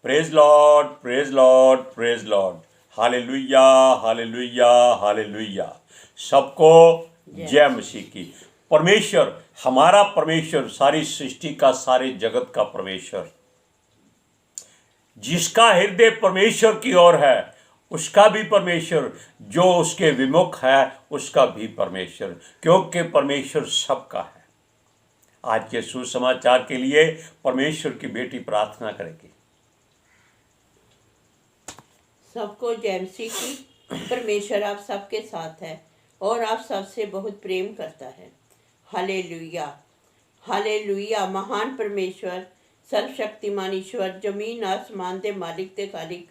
Praise Lord, praise Lord, praise Lord. Hallelujah, hallelujah, hallelujah. सबको जय मसीह की। परमेश्वर, हमारा परमेश्वर, सारी सृष्टि का, सारे जगत का परमेश्वर, जिसका हृदय परमेश्वर की ओर है उसका भी परमेश्वर, जो उसके विमुख है उसका भी परमेश्वर, क्योंकि परमेश्वर सबका है। आज के सुसमाचार के लिए परमेश्वर की बेटी प्रार्थना करेगी। सबको जय मसीह की। परमेश्वर आप सबके साथ है और आप सबसे बहुत प्रेम करता है। Hallelujah, hallelujah. महान परमेश्वर, सर्वशक्तिमान ईश्वर, जमीन आसमान के मालिक ते खालिक,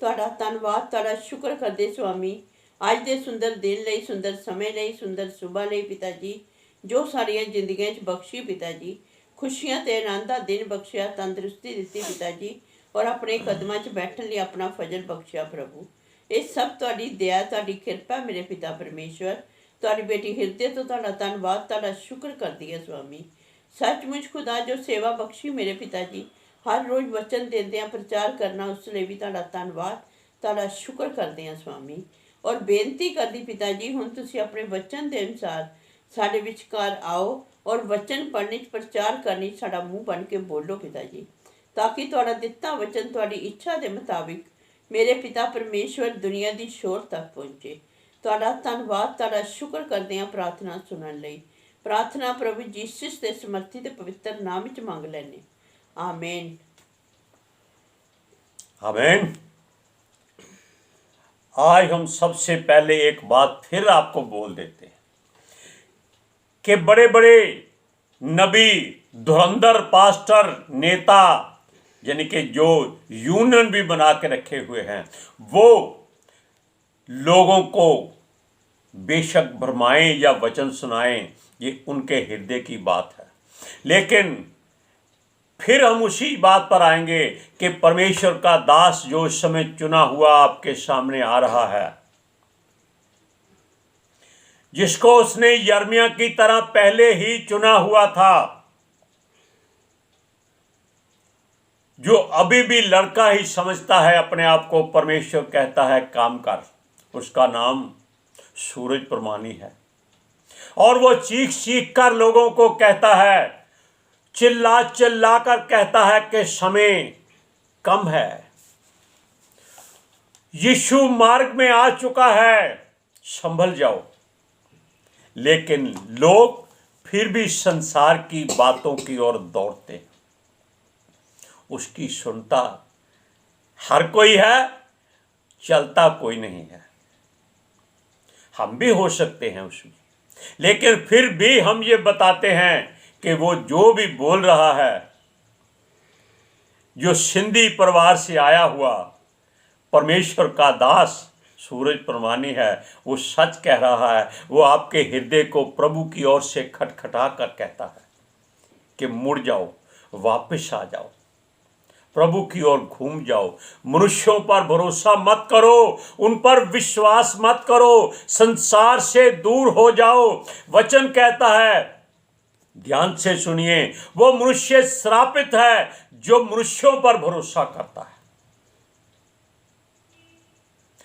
तुहाडा धन्नवाद, तुहाडा शुक्र करदे स्वामी, अज दे सुंदर दिन लई, सुंदर समय लई, सुंदर सुबह लई पिता जी, जो साड़ियाँ जिंदगियां च बख्शी पिता जी, खुशियां ते आनंद दा दिन बख्शिया, तंदुरुस्ती दित्ती पिता जी, और अपने कदमां च बैठन लई अपना फजल बख्शिया प्रभु। ये सब तुहाडी दया, तुहाडी किरपा मेरे पिता परमेश्वर। तुहाडी बेटी हृदय तो तुहाडा धन्नवाद, तुहाडा शुक्र करदी है स्वामी। सचमुच खुदा जो सेवा बख्शी मेरे पिता जी, हर रोज़ वचन देंदे प्रचार करना, उस लिए भी तुहाडा धन्नवाद, तुहाडा शुक्र करते हैं स्वामी। और बेनती करदी पिता जी, हुण तुसीं अपने वचन के अनुसार साडे विचकार आओ और वचन पढ़ने प्रचार करने साडा मूँह बन के बोलो पिता जी, ताकि तुहाडा दिता वचन तुहाडी इच्छा के मुताबिक मेरे पिता परमेश्वर दुनिया की शोर तक पहुँचे। तुहाडा धन्नवाद, तुहाडा शुक्र करते हैं प्रार्थना सुनने लई। प्रार्थना प्रभु जीसस के समर्थी ते पवित्र नाम च मंग लैने, आमीन। आमीन। आज हम सबसे पहले एक बात फिर आपको बोल देते हैं कि बड़े बड़े नबी, धुरंधर, पास्टर, नेता, यानी कि जो यूनियन भी बना के रखे हुए हैं, वो लोगों को बेशक भरमाएं या वचन सुनाएं, ये उनके हृदय की बात है। लेकिन फिर हम उसी बात पर आएंगे कि परमेश्वर का दास जो इस समय चुना हुआ आपके सामने आ रहा है, जिसको उसने यिर्मयाह की तरह पहले ही चुना हुआ था, जो अभी भी लड़का ही समझता है अपने आप को, परमेश्वर कहता है काम कर। उसका नाम सूरज प्रमाणी है, और वो चीख चीख कर लोगों को कहता है, चिल्ला चिल्ला कर कहता है कि समय कम है, यीशु मार्ग में आ चुका है, संभल जाओ। लेकिन लोग फिर भी संसार की बातों की ओर दौड़ते हैं। उसकी सुनता हर कोई है, चलता कोई नहीं है। हम भी हो सकते हैं उसमें, लेकिन फिर भी हम ये बताते हैं कि वो जो भी बोल रहा है, जो सिंधी परिवार से आया हुआ परमेश्वर का दास सूरज प्रमाणी है, वो सच कह रहा है। वो आपके हृदय को प्रभु की ओर से खटखटा कर कहता है कि मुड़ जाओ, वापस आ जाओ, प्रभु की ओर घूम जाओ। मनुष्यों पर भरोसा मत करो, उन पर विश्वास मत करो, संसार से दूर हो जाओ। वचन कहता है, ध्यान से सुनिए, वो मनुष्य श्रापित है जो मनुष्यों पर भरोसा करता है।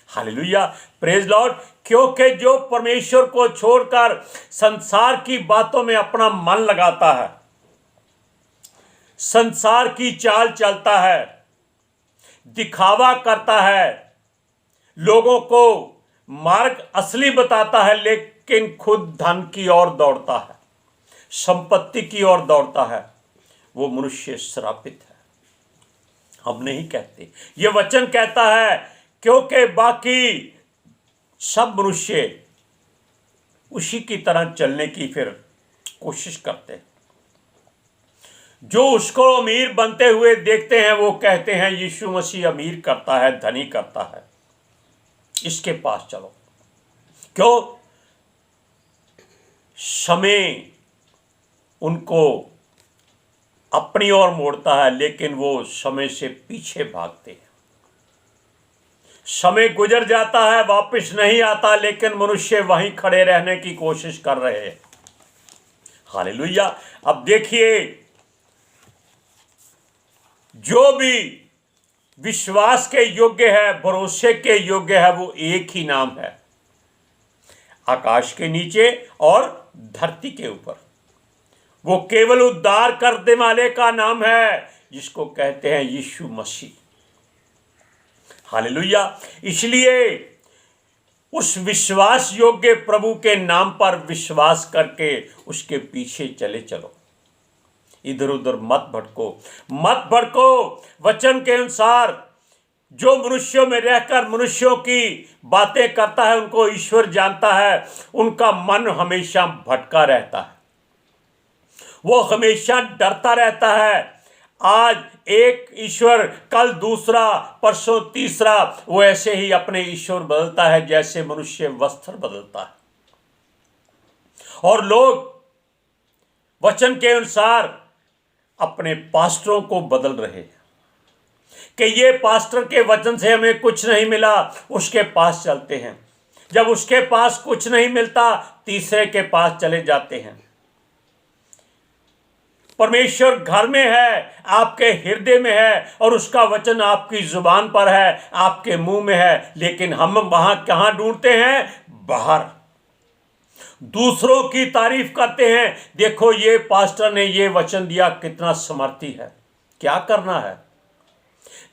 Hallelujah, praise Lord. क्योंकि जो परमेश्वर को छोड़कर संसार की बातों में अपना मन लगाता है, संसार की चाल चलता है, दिखावा करता है, लोगों को मार्ग असली बताता है, लेकिन खुद धन की ओर दौड़ता है, संपत्ति की ओर दौड़ता है, वो मनुष्य श्रापित है। हम नहीं कहते, ये वचन कहता है, क्योंकि बाकी सब मनुष्य उसी की तरह चलने की फिर कोशिश करते हैं। जो उसको अमीर बनते हुए देखते हैं, वो कहते हैं यीशु मसीह अमीर करता है, धनी करता है, इसके पास चलो। क्यों? समय उनको अपनी ओर मोड़ता है, लेकिन वो समय से पीछे भागते हैं। समय गुजर जाता है, वापस नहीं आता, लेकिन मनुष्य वहीं खड़े रहने की कोशिश कर रहे हैं। हालेलुया। अब देखिए, जो भी विश्वास के योग्य है, भरोसे के योग्य है, वो एक ही नाम है, आकाश के नीचे और धरती के ऊपर। वो केवल उद्धार करने वाले का नाम है, जिसको कहते हैं यीशु मसीह। हालेलुया। इसलिए उस विश्वास योग्य प्रभु के नाम पर विश्वास करके उसके पीछे चले चलो, इधर उधर मत भटको, मत भटको। वचन के अनुसार जो मनुष्यों में रहकर मनुष्यों की बातें करता है, उनको ईश्वर जानता है। उनका मन हमेशा भटका रहता है, वो हमेशा डरता रहता है। आज एक ईश्वर, कल दूसरा, परसों तीसरा। वो ऐसे ही अपने ईश्वर बदलता है जैसे मनुष्य वस्त्र बदलता है। और लोग वचन के अनुसार अपने पास्टरों को बदल रहे हैं कि ये पास्टर के वचन से हमें कुछ नहीं मिला, उसके पास चलते हैं। जब उसके पास कुछ नहीं मिलता, तीसरे के पास चले जाते हैं। परमेश्वर घर में है, आपके हृदय में है, और उसका वचन आपकी जुबान पर है, आपके मुंह में है। लेकिन हम वहां कहां ढूंढते हैं? बाहर। दूसरों की तारीफ करते हैं, देखो ये पास्टर ने ये वचन दिया, कितना समर्थी है। क्या करना है?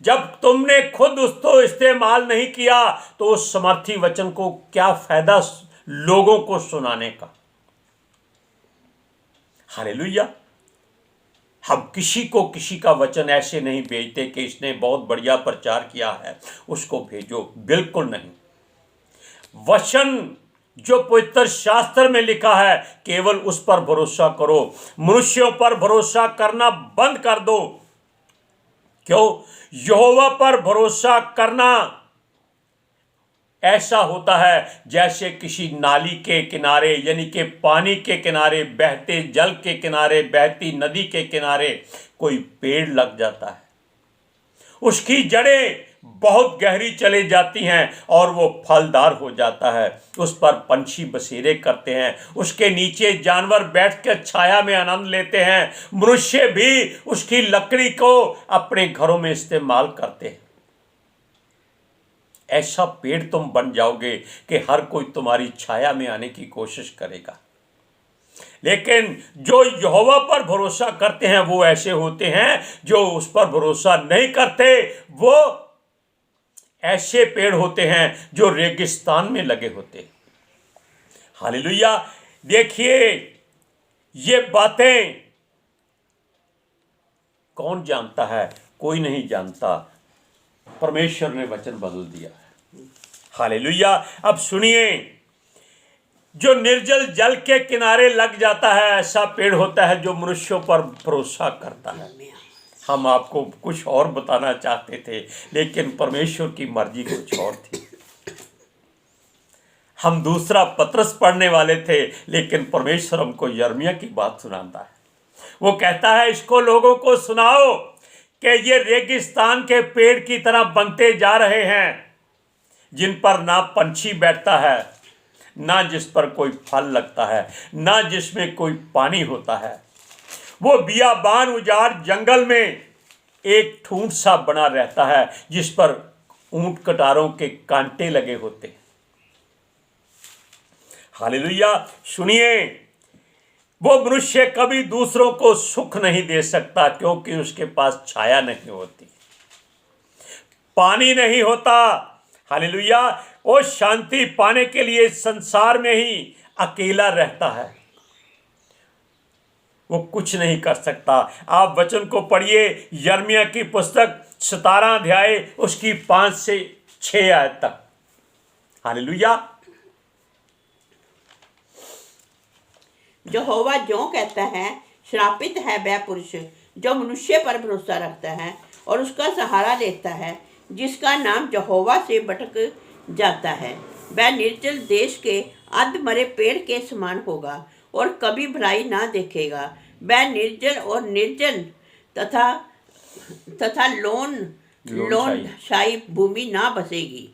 जब तुमने खुद उसको इस्तेमाल नहीं किया, तो उस समर्थी वचन को क्या फायदा लोगों को सुनाने का। हालेलुया। हम किसी को किसी का वचन ऐसे नहीं भेजते कि इसने बहुत बढ़िया प्रचार किया है, उसको भेजो। बिल्कुल नहीं। वचन जो पवित्र शास्त्र में लिखा है, केवल उस पर भरोसा करो। मनुष्यों पर भरोसा करना बंद कर दो। क्यों? यहोवा पर भरोसा करना ऐसा होता है जैसे किसी नाली के किनारे, यानी कि पानी के किनारे, बहते जल के किनारे, बहती नदी के किनारे कोई पेड़ लग जाता है। उसकी जड़ें बहुत गहरी चली जाती हैं और वो फलदार हो जाता है। उस पर पंछी बसेरे करते हैं, उसके नीचे जानवर बैठकर छाया में आनंद लेते हैं। मनुष्य भी उसकी लकड़ी को अपने घरों में इस्तेमाल करते हैं। ऐसा पेड़ तुम बन जाओगे कि हर कोई तुम्हारी छाया में आने की कोशिश करेगा। लेकिन जो यहोवा पर भरोसा करते हैं वो ऐसे होते हैं। जो उस पर भरोसा नहीं करते वो ऐसे पेड़ होते हैं जो रेगिस्तान में लगे होते हैं। हालेलुया। देखिए, ये बातें कौन जानता है? कोई नहीं जानता। परमेश्वर ने वचन बदल दिया है। हालेलुया। अब सुनिए, जो निर्जल जल के किनारे लग जाता है, ऐसा पेड़ होता है जो मनुष्यों पर भरोसा करता है। हम आपको कुछ और बताना चाहते थे, लेकिन परमेश्वर की मर्जी कुछ और थी। हम दूसरा पत्रस पढ़ने वाले थे, लेकिन परमेश्वर हमको यिर्मयाह की बात सुनाता है। वो कहता है, इसको लोगों को सुनाओ कि ये रेगिस्तान के पेड़ की तरह बनते जा रहे हैं, जिन पर ना पंछी बैठता है, ना जिस पर कोई फल लगता है, ना जिसमें कोई पानी होता है। वो बियाबान उजाड़ जंगल में एक ठूंठ सा बना रहता है, जिस पर ऊंट कटारों के कांटे लगे होते हैं। हालेलुया। सुनिए, वो मनुष्य कभी दूसरों को सुख नहीं दे सकता, क्योंकि उसके पास छाया नहीं होती, पानी नहीं होता। हालेलुया। वो शांति पाने के लिए संसार में ही अकेला रहता है, वो कुछ नहीं कर सकता। आप वचन को पढ़िए, यिर्मयाह की पुस्तक 17 अध्याय उसकी 5 से 6 आयत तक। हालेलुया। यहोवा जो कहता है, श्रापित है वह पुरुष जो मनुष्य पर भरोसा रखता है और उसका सहारा लेता है, जिसका नाम यहोवा से भटक जाता है। वह निर्जल देश के अधमरे पेड़ के समान होगा और कभी भलाई ना देखेगा। वह निर्जल और निर्जन तथा लोनशाही भूमि ना बसेगी।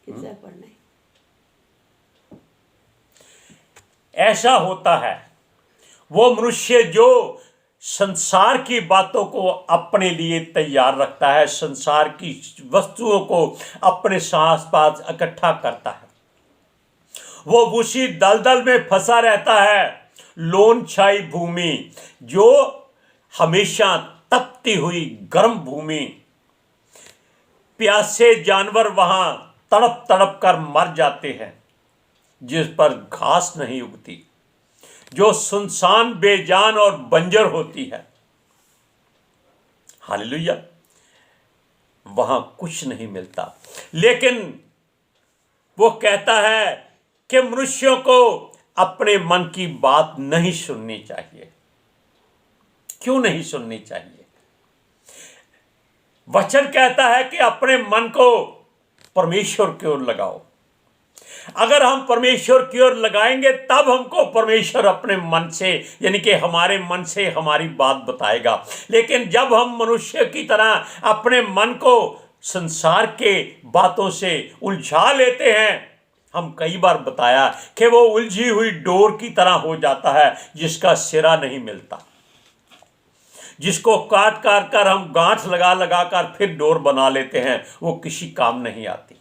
किससे पढ़ना है? ऐसा होता है वो मनुष्य जो संसार की बातों को अपने लिए तैयार रखता है, संसार की वस्तुओं को अपने आसपास इकट्ठा करता है। वो उसी दलदल में फंसा रहता है, लोन छाई भूमि, जो हमेशा तपती हुई गर्म भूमि। प्यासे जानवर वहां तड़प तड़प कर मर जाते हैं, जिस पर घास नहीं उगती, जो सुनसान बेजान और बंजर होती है। हालेलुया, वहां कुछ नहीं मिलता। लेकिन वो कहता है कि मनुष्यों को अपने मन की बात नहीं सुननी चाहिए। क्यों नहीं सुननी चाहिए? वचन कहता है कि अपने मन को परमेश्वर की ओर लगाओ। अगर हम परमेश्वर की ओर लगाएंगे तब हमको परमेश्वर अपने मन से, यानी कि हमारे मन से हमारी बात बताएगा। लेकिन जब हम मनुष्य की तरह अपने मन को संसार के बातों से उलझा लेते हैं, हम कई बार बताया कि वो उलझी हुई डोर की तरह हो जाता है जिसका सिरा नहीं मिलता, जिसको काट काट कर हम गांठ लगा लगा कर फिर डोर बना लेते हैं, वो किसी काम नहीं आती।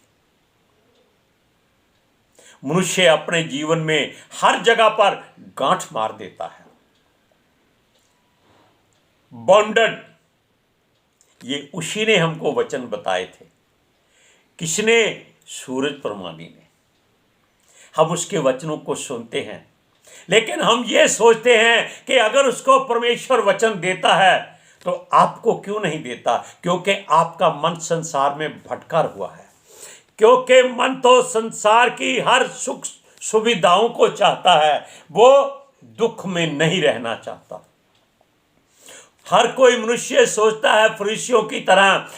मनुष्य अपने जीवन में हर जगह पर गांठ मार देता है। बॉन्डेड, ये उसी ने हमको वचन बताए थे। किसने? सूरज प्रमाणी ने। हम उसके वचनों को सुनते हैं, लेकिन हम ये सोचते हैं कि अगर उसको परमेश्वर वचन देता है तो आपको क्यों नहीं देता? क्योंकि आपका मन संसार में भटका हुआ है, क्योंकि मन तो संसार की हर सुख सुविधाओं को चाहता है, वो दुख में नहीं रहना चाहता। हर कोई मनुष्य सोचता है फरीसियों की तरह,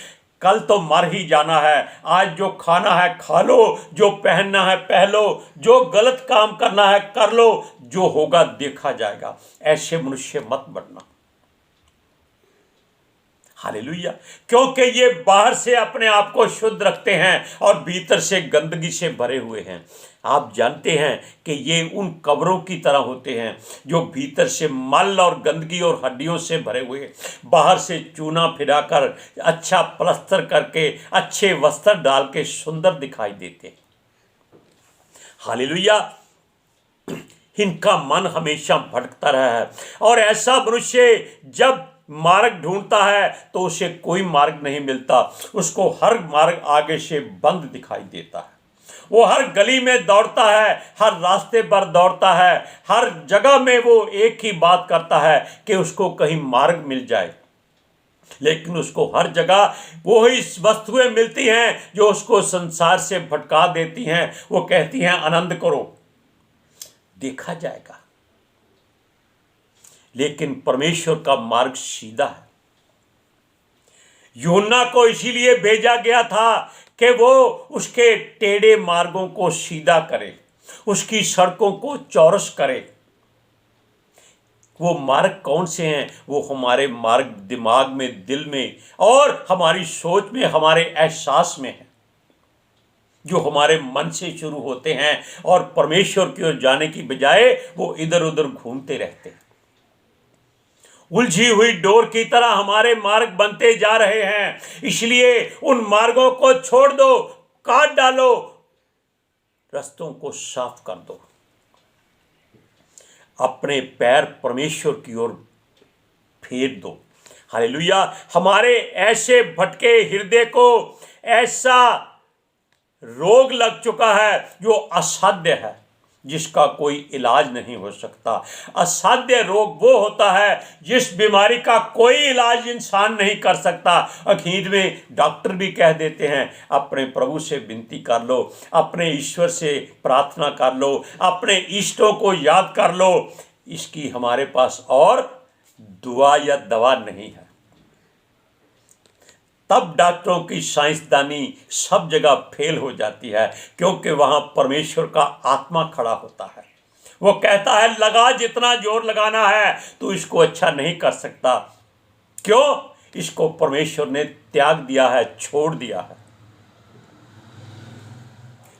कल तो मर ही जाना है, आज जो खाना है खा लो, जो पहनना है पहनो, जो गलत काम करना है कर लो, जो होगा देखा जाएगा। ऐसे मनुष्य मत बनना। हालेलुया, क्योंकि ये बाहर से अपने आप को शुद्ध रखते हैं और भीतर से गंदगी से भरे हुए हैं। आप जानते हैं कि ये उन कब्रों की तरह होते हैं जो भीतर से मल और गंदगी और हड्डियों से भरे हुए, बाहर से चूना फिराकर अच्छा प्लस्तर करके अच्छे वस्त्र डाल के सुंदर दिखाई देते। हालेलुया, इनका मन हमेशा भटकता रहा है, और ऐसा मनुष्य जब मार्ग ढूंढता है तो उसे कोई मार्ग नहीं मिलता। उसको हर मार्ग आगे से बंद दिखाई देता है। वो हर गली में दौड़ता है, हर रास्ते पर दौड़ता है, हर जगह में वो एक ही बात करता है कि उसको कहीं मार्ग मिल जाए। लेकिन उसको हर जगह वो ही वस्तुएं मिलती हैं जो उसको संसार से भटका देती हैं। वो कहती हैं आनंद करो, देखा जाएगा। लेकिन परमेश्वर का मार्ग सीधा है। यूहन्ना को इसीलिए भेजा गया था कि वो उसके टेढ़े मार्गों को सीधा करे, उसकी सड़कों को चौरस करे। वो मार्ग कौन से हैं? वो हमारे मार्ग दिमाग में, दिल में और हमारी सोच में, हमारे एहसास में है, जो हमारे मन से शुरू होते हैं और परमेश्वर की ओर जाने की बजाय वो इधर उधर घूमते रहते हैं। उलझी हुई डोर की तरह हमारे मार्ग बनते जा रहे हैं। इसलिए उन मार्गों को छोड़ दो, काट डालो, रास्तों को साफ कर दो, अपने पैर परमेश्वर की ओर फेर दो। हालेलुया, हमारे ऐसे भटके हृदय को ऐसा रोग लग चुका है जो असाध्य है, जिसका कोई इलाज नहीं हो सकता। असाध्य रोग वो होता है जिस बीमारी का कोई इलाज इंसान नहीं कर सकता। आखिर में डॉक्टर भी कह देते हैं अपने प्रभु से विनती कर लो, अपने ईश्वर से प्रार्थना कर लो, अपने इष्टों को याद कर लो। इसकी हमारे पास और दुआ या दवा नहीं है। तब डॉक्टरों की साइंसदानी सब जगह फेल हो जाती है, क्योंकि वहां परमेश्वर का आत्मा खड़ा होता है। वो कहता है लगा, जितना जोर लगाना है तो इसको अच्छा नहीं कर सकता। क्यों? इसको परमेश्वर ने त्याग दिया है, छोड़ दिया है।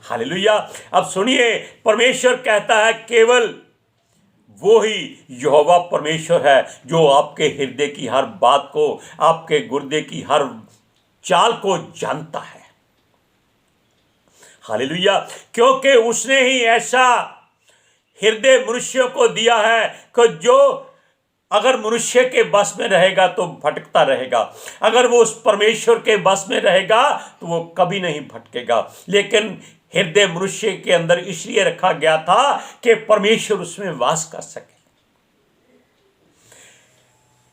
हालेलुया। अब सुनिए, परमेश्वर कहता है केवल वो ही यहोवा परमेश्वर है जो आपके हृदय की हर बात को, आपके गुर्दे की हर चाल को जानता है। हालेलुया। क्योंकि उसने ही ऐसा हृदय मनुष्यों को दिया है कि जो अगर मनुष्य के बस में रहेगा तो भटकता रहेगा, अगर वो उस परमेश्वर के बस में रहेगा तो वो कभी नहीं भटकेगा। लेकिन हृदय मनुष्य के अंदर इसलिए रखा गया था कि परमेश्वर उसमें वास कर सके।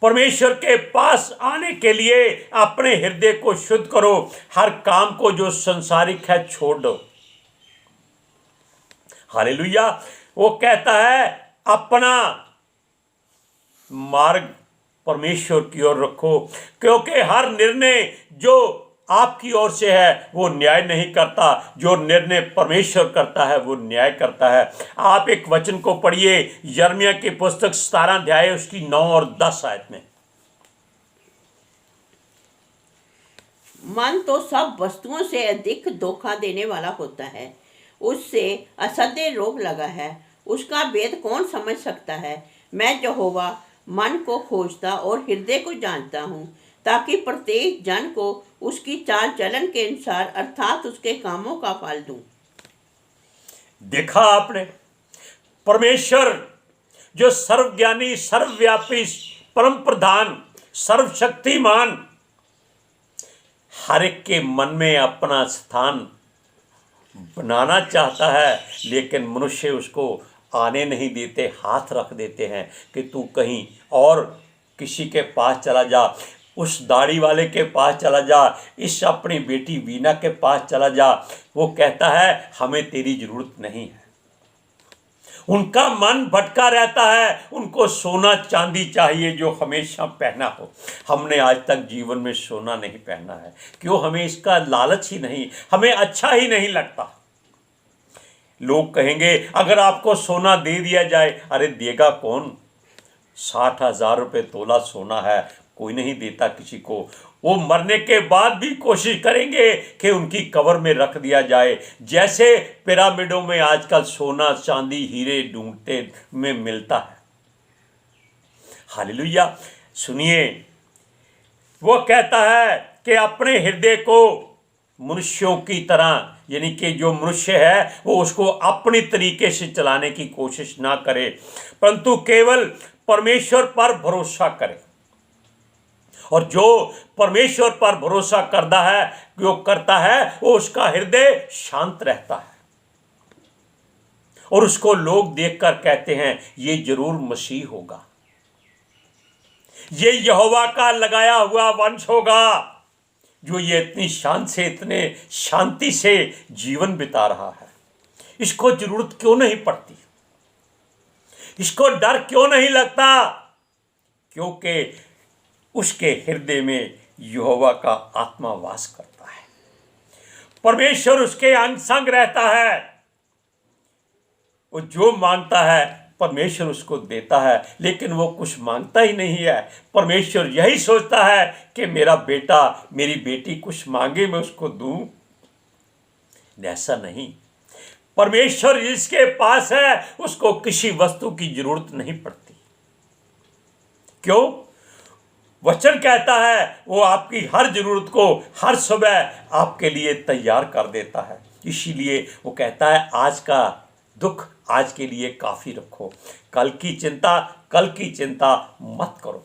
परमेश्वर के पास आने के लिए अपने हृदय को शुद्ध करो, हर काम को जो संसारिक है छोड़ दो। हालेलुया। वो कहता है अपना मार्ग परमेश्वर की ओर रखो, क्योंकि हर निर्णय जो आपकी ओर से है वो न्याय नहीं करता, जो निर्णय परमेश्वर करता है वो न्याय करता है। आप एक वचन को पढ़िए, यिर्मयाह की पुस्तक 17 अध्याय उसकी 9 और 10 आयत में। मन तो सब वस्तुओं से अधिक धोखा देने वाला होता है, उससे असह्य रोग लगा है, उसका भेद कौन समझ सकता है। मैं यहोवा मन को खोजता और हृदय को जानता हूँ, ताकि प्रत्येक जन को उसकी चाल चलन के अनुसार अर्थात उसके कामों का फल दूं। देखा आपने, परमेश्वर जो सर्वज्ञानी, सर्वव्यापी, परम प्रधान, सर्वशक्तिमान, हर एक के मन में अपना स्थान बनाना चाहता है, लेकिन मनुष्य उसको आने नहीं देते, हाथ रख देते हैं कि तू कहीं और किसी के पास चला जा, उस दाढ़ी वाले के पास चला जा, इस अपनी बेटी वीना के पास चला जा। वो कहता है हमें तेरी जरूरत नहीं है। उनका मन भटका रहता है, उनको सोना चांदी चाहिए जो हमेशा पहना हो। हमने आज तक जीवन में सोना नहीं पहना है, क्यों? हमें इसका लालच ही नहीं, हमें अच्छा ही नहीं लगता। लोग कहेंगे अगर आपको सोना दे दिया जाए, अरे देगा कौन? 60,000 रुपये तोला सोना है, कोई नहीं देता किसी को। वो मरने के बाद भी कोशिश करेंगे कि उनकी कब्र में रख दिया जाए, जैसे पिरामिडों में आजकल सोना चांदी हीरे ढूंढते में मिलता है। हालेलुया। सुनिए, वो कहता है कि अपने हृदय को मनुष्यों की तरह, यानी कि जो मनुष्य है वो उसको अपनी तरीके से चलाने की कोशिश ना करे, परंतु केवल परमेश्वर पर भरोसा करे। और जो परमेश्वर पर भरोसा करता है, जो करता है, वो उसका हृदय शांत रहता है और उसको लोग देखकर कहते हैं ये जरूर मसीह होगा, ये यहोवा का लगाया हुआ वंश होगा, जो ये इतनी शान से, इतने शांति से जीवन बिता रहा है। इसको जरूरत क्यों नहीं पड़ती, इसको डर क्यों नहीं लगता? क्योंकि उसके हृदय में यहोवा का आत्मा वास करता है, परमेश्वर उसके अंग संग रहता है। वो जो मांगता है परमेश्वर उसको देता है, लेकिन वो कुछ मांगता ही नहीं है। परमेश्वर यही सोचता है कि मेरा बेटा, मेरी बेटी कुछ मांगे मैं उसको दूं। ऐसा नहीं, परमेश्वर जिसके पास है उसको किसी वस्तु की जरूरत नहीं पड़ती। क्यों? वचन कहता है वो आपकी हर जरूरत को हर सुबह आपके लिए तैयार कर देता है। इसीलिए वो कहता है आज का दुख आज के लिए काफ़ी रखो, कल की चिंता मत करो।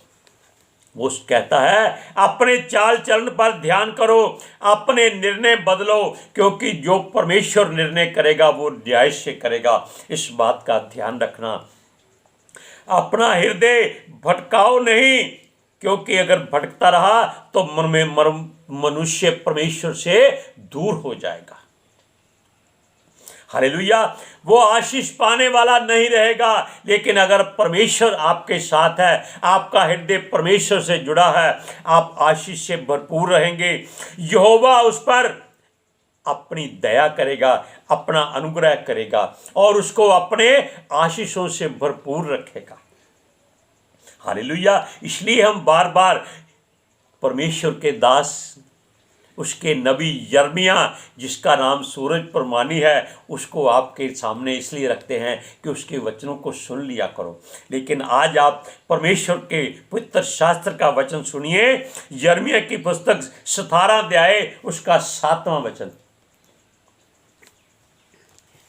वो कहता है अपने चाल चलन पर ध्यान करो, अपने निर्णय बदलो, क्योंकि जो परमेश्वर निर्णय करेगा वो न्याय से करेगा। इस बात का ध्यान रखना। अपना हृदय भटकाओ नहीं, क्योंकि अगर भटकता रहा तो मन में मनुष्य परमेश्वर से दूर हो जाएगा। हालेलुया। वो आशीष पाने वाला नहीं रहेगा। लेकिन अगर परमेश्वर आपके साथ है, आपका हृदय परमेश्वर से जुड़ा है, आप आशीष से भरपूर रहेंगे। यहोवा उस पर अपनी दया करेगा, अपना अनुग्रह करेगा और उसको अपने आशीषों से भरपूर रखेगा। हालेलुया। इसलिए हम बार बार परमेश्वर के दास उसके नबी यर्मिया, जिसका नाम सूरज प्रमाणी है, उसको आपके सामने इसलिए रखते हैं कि उसके वचनों को सुन लिया करो। लेकिन आज आप परमेश्वर के पवित्र शास्त्र का वचन सुनिए। यर्मिया की पुस्तक 17 अध्याय उसका 7वां वचन।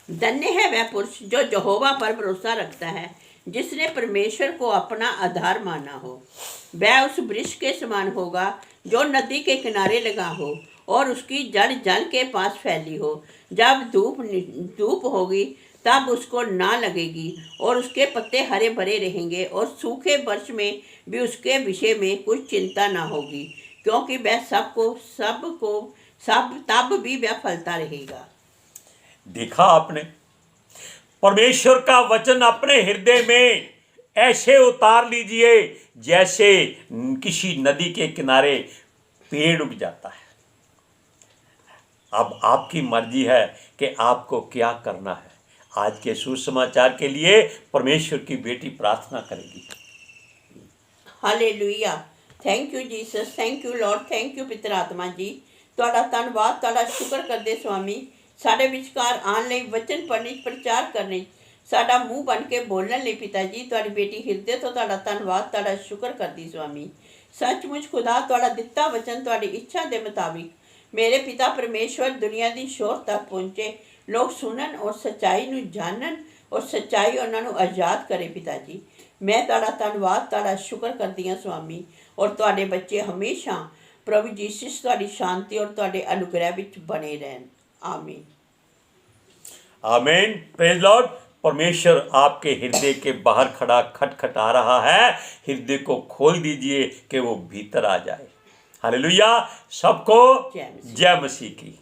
धन्य है वह पुरुष जो यहोवा पर भरोसा रखता है, जिसने परमेश्वर को अपना आधार माना हो। वह उस वृक्ष के समान होगा जो नदी के किनारे लगा हो और उसकी जड़ जल के पास फैली हो। जब धूप होगी तब उसको ना लगेगी और उसके पत्ते हरे भरे रहेंगे, और सूखे वर्ष में भी उसके विषय में कुछ चिंता ना होगी, क्योंकि वह तब भी वह फलता रहेगा। देखा आपने, परमेश्वर का वचन अपने हृदय में ऐसे उतार लीजिए जैसे किसी नदी के किनारे पेड़ उग जाता है। अब आपकी मर्जी है कि आपको क्या करना है। आज के सुसमाचार के लिए परमेश्वर की बेटी प्रार्थना करेगी। Hallelujah. Thank you Jesus, thank you Lord, thank you पितर आत्मा जी। ਤੁਹਾਡਾ ਧੰਨਵਾਦ, ਤੁਹਾਡਾ ਸ਼ੁਕਰ ਕਰਦੇ स्वामी, ਸਾਡੇ ਵਿਚਕਾਰ ਆਉਣ ਲਈ, ਵਚਨ ਪੜ੍ਹਨ ਲਈ, ਪ੍ਰਚਾਰ ਕਰਨ ਲਈ, ਸਾਡਾ ਮੂੰਹ ਬਣ ਕੇ ਬੋਲਣ ਲਈ ਪਿਤਾ ਜੀ। ਤੁਹਾਡੀ ਬੇਟੀ ਹਿਰਦੇ ਤੋਂ ਤੁਹਾਡਾ ਧੰਨਵਾਦ, ਤੁਹਾਡਾ ਸ਼ੁਕਰ ਕਰਦੀ स्वामी। ਸੱਚਮੁੱਚ ਖੁਦਾ, ਤੁਹਾਡਾ ਦਿੱਤਾ ਵਚਨ ਤੁਹਾਡੀ ਇੱਛਾ ਦੇ ਮੁਤਾबिक ਮੇਰੇ ਪਿਤਾ ਪਰਮੇਸ਼ਵਰ ਦੁਨੀਆ ਦੀ ਸ਼ੋਰ ਤੱਕ ਪਹੁੰਚੇ, ਲੋਕ ਸੁਣਨ ਔਰ ਸੱਚਾਈ ਨੂੰ ਜਾਣਨ ਔਰ ਸੱਚਾਈ ਉਹਨਾਂ ਨੂੰ ਆਜ਼ਾਦ ਕਰੇ ਪਿਤਾ ਜੀ। ਮੈਂ ਤੁਹਾਡਾ ਧੰਨਵਾਦ, ਤੁਹਾਡਾ ਸ਼ੁਕਰ ਕਰਦੀ ਹਾਂ स्वामी। ਔਰ ਤੁਹਾਡੇ ਬੱਚੇ ਹਮੇਸ਼ਾ प्रभु जीसस ਤੁਹਾਡੀ शांति और ਤੁਹਾਡੇ अनुग्रह ਵਿੱਚ बने रहन। आमीन। आमीन। Praise Lord. परमेश्वर आपके हृदय के बाहर खड़ा खटखटा रहा है। हृदय को खोल दीजिए कि वो भीतर आ जाए। हालेलुया। सबको जय मसीह की।